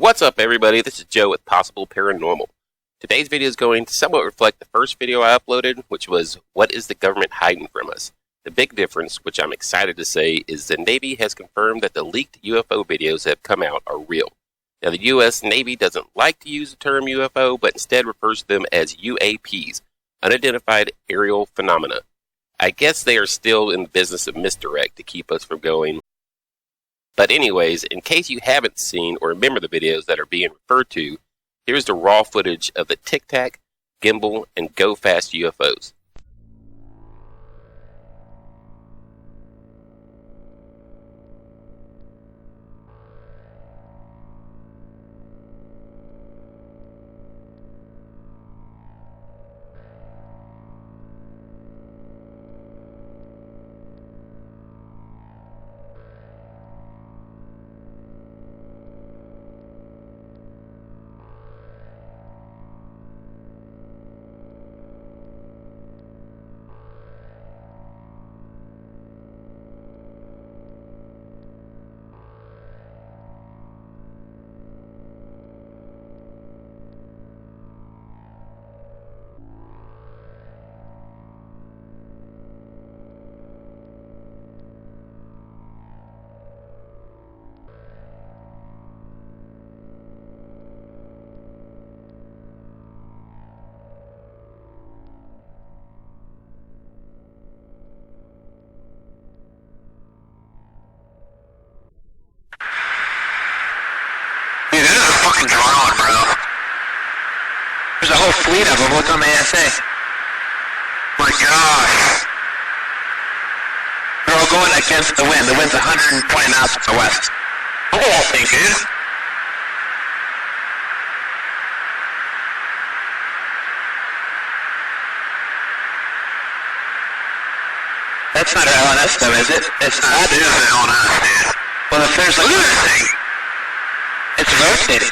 What's up, everybody? This is Joe with Possible Paranormal. Today's video is going to somewhat reflect the first video I uploaded, which was, what is the government hiding from us? The big difference, which I'm excited to say, is the Navy has confirmed that the leaked UFO videos that have come out are real. Now, the U.S. Navy doesn't like to use the term UFO, but instead refers to them as UAPs, Unidentified Aerial Phenomena. I guess they are still in the business of misdirect to keep us from going. But anyways, in case you haven't seen or remember the videos that are being referred to, here's the raw footage of the TicTak, Gimbal, and Go Fast UFOs. Dude, this is a fucking drone, bro. There's a whole fleet of them. Look on the ASA. My gosh. They're all going against the wind. The wind's 120 knots to the west. Look at that thing, dude. That's not an LNS though, is it? It's not. That is an LNS, dude. Well, if there's like... Look at this thing. It's rotating.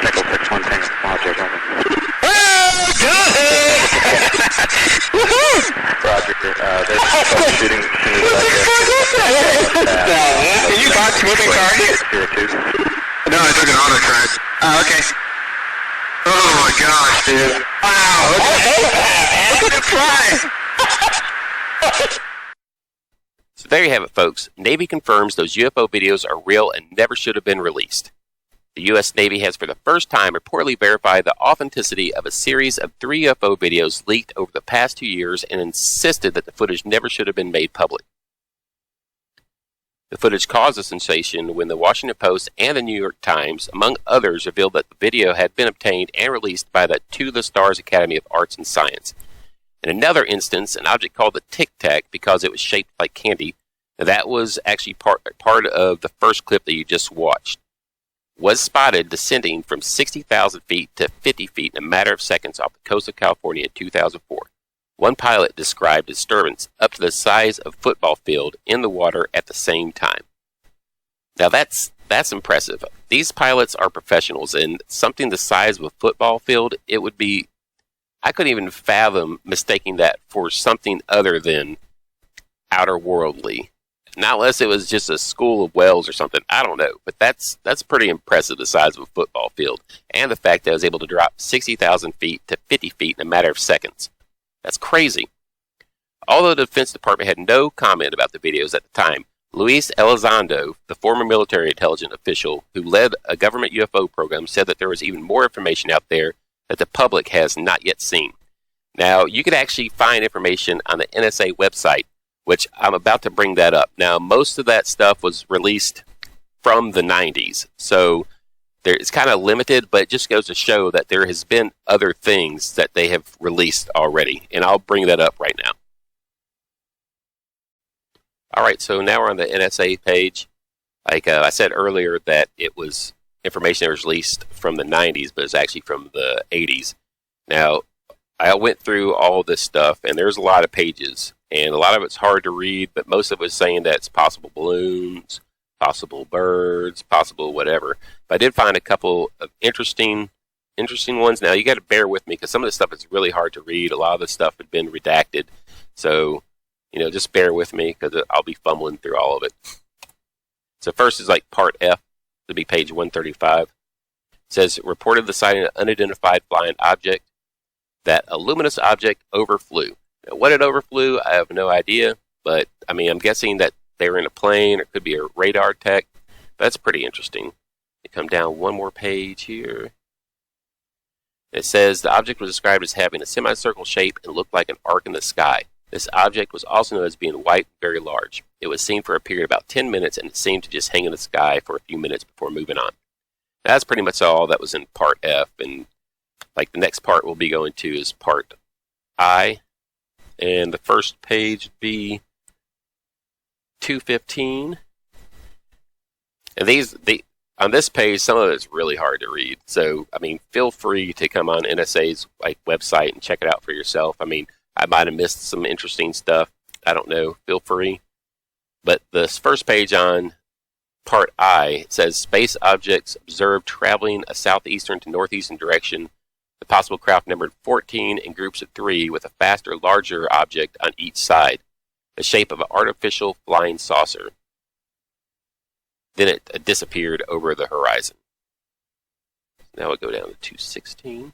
Technical fix one thing. Project. Oh, good! Woohoo! Roger. There's shooting. Did you box moving target? No, I took an auto track. Oh, okay. Oh my gosh, dude. Wow, look at the fly. So there you have it, folks. Navy confirms those UFO videos are real and never should have been released. The U.S. Navy has for the first time reportedly verified the authenticity of a series of 3 UFO videos leaked over the past 2 years and insisted that the footage never should have been made public. The footage caused a sensation when the Washington Post and the New York Times, among others, revealed that the video had been obtained and released by the To the Stars Academy of Arts and Science. In another instance, an object called the tic-tak, because it was shaped like candy, that was actually part of the first clip that you just watched, was spotted descending from 60,000 feet to 50 feet in a matter of seconds off the coast of California in 2004. One pilot described a disturbance up to the size of a football field in the water at the same time. Now that's impressive. These pilots are professionals, and something the size of a football field, it would be, I couldn't even fathom mistaking that for something other than outer worldly. Not unless it was just a school of whales or something. I don't know, but that's pretty impressive, the size of a football field, and the fact that I was able to drop 60,000 feet to 50 feet in a matter of seconds. That's crazy. Although the Defense Department had no comment about the videos at the time, Luis Elizondo, the former military intelligence official who led a government UFO program, said that there was even more information out there that the public has not yet seen. Now, you can actually find information on the NSA website, which I'm about to bring that up. Now, most of that stuff was released from the 90s, so it's kind of limited, but it just goes to show that there has been other things that they have released already, and I'll bring that up right now. All right, so now we're on the NSA page. Like I said earlier that it was information that was released from the 90s, but it's actually from the 80s. Now, I went through all this stuff, and there's a lot of pages, and a lot of it's hard to read, but most of it's saying that it's possible balloons, possible birds, possible whatever. But I did find a couple of interesting interesting ones. Now, you got to bear with me because some of this stuff is really hard to read. A lot of the stuff had been redacted. So, just bear with me because I'll be fumbling through all of it. So first is like part F. It'll be page 135. It says, reported the sighting of an unidentified flying object. That a luminous object overflew. Now, what it overflew, I have no idea. But, I'm guessing that they were in a plane or it could be a radar tech. That's pretty interesting. You come down one more page here. It says the object was described as having a semicircle shape and looked like an arc in the sky. This object was also known as being white and very large. It was seen for a period of about 10 minutes and it seemed to just hang in the sky for a few minutes before moving on. That's pretty much all that was in part F, and like the next part we'll be going to is part I, and the first page would be 215. And on this page, some of it's really hard to read. So, feel free to come on NSA's website and check it out for yourself. I might have missed some interesting stuff. I don't know. Feel free. But this first page on part I says space objects observed traveling a southeastern to northeastern direction. The possible craft numbered 14 in groups of 3 with a faster, larger object on each side, the shape of an artificial flying saucer. Then it disappeared over the horizon. Now we'll go down to 216.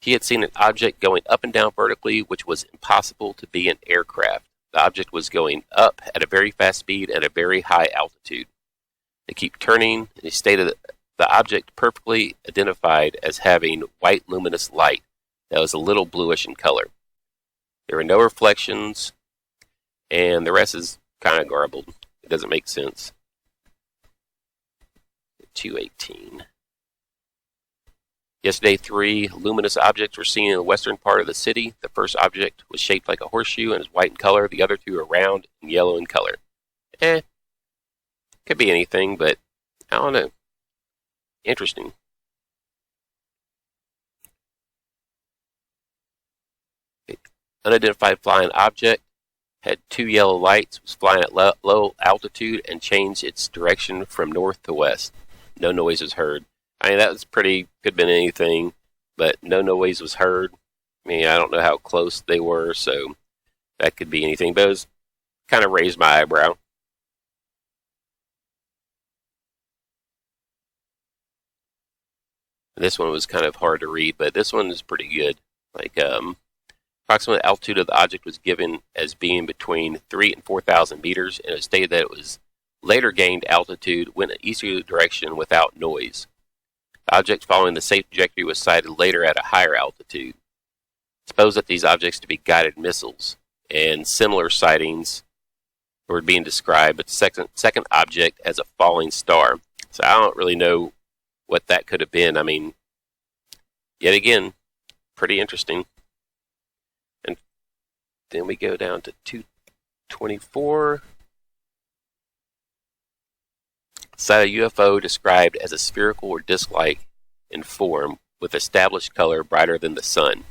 He had seen an object going up and down vertically, which was impossible to be an aircraft. The object was going up at a very fast speed and a very high altitude. They keep turning, and he stated that the object perfectly identified as having white luminous light that was a little bluish in color. There were no reflections, and the rest is kind of garbled. It doesn't make sense. 218. Yesterday, 3 luminous objects were seen in the western part of the city. The first object was shaped like a horseshoe and is white in color. The other 2 are round and yellow in color. Could be anything, but I don't know. Interesting. Unidentified flying object had 2 yellow lights, was flying at low altitude, and changed its direction from north to west. No noise was heard. That was could have been anything, but no noise was heard. I don't know how close they were, so that could be anything, but it was kind of raised my eyebrow. This one was kind of hard to read, but this one is pretty good. Approximate altitude of the object was given as being between 3,000 and 4,000 meters, and it stated that it was later gained altitude, went in an easterly direction without noise. The object following the safe trajectory was sighted later at a higher altitude. Suppose that these objects to be guided missiles, and similar sightings were being described, but the second object as a falling star. So I don't really know what that could have been. Yet again, pretty interesting. And then we go down to 224. Saw a UFO described as a spherical or disc-like in form with established color brighter than the sun.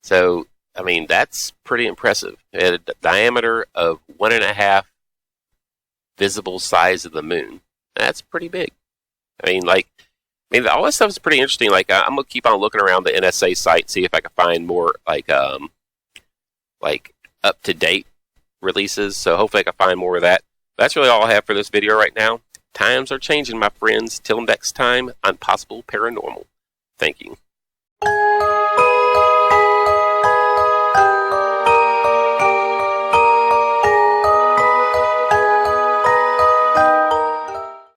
So, that's pretty impressive. It had a diameter of 1.5 visible size of the moon. That's pretty big. All this stuff is pretty interesting. I'm going to keep on looking around the NSA site, see if I can find more, up-to-date releases. So hopefully I can find more of that. That's really all I have for this video right now. Times are changing, my friends. Till next time on Possible Paranormal. Thank you.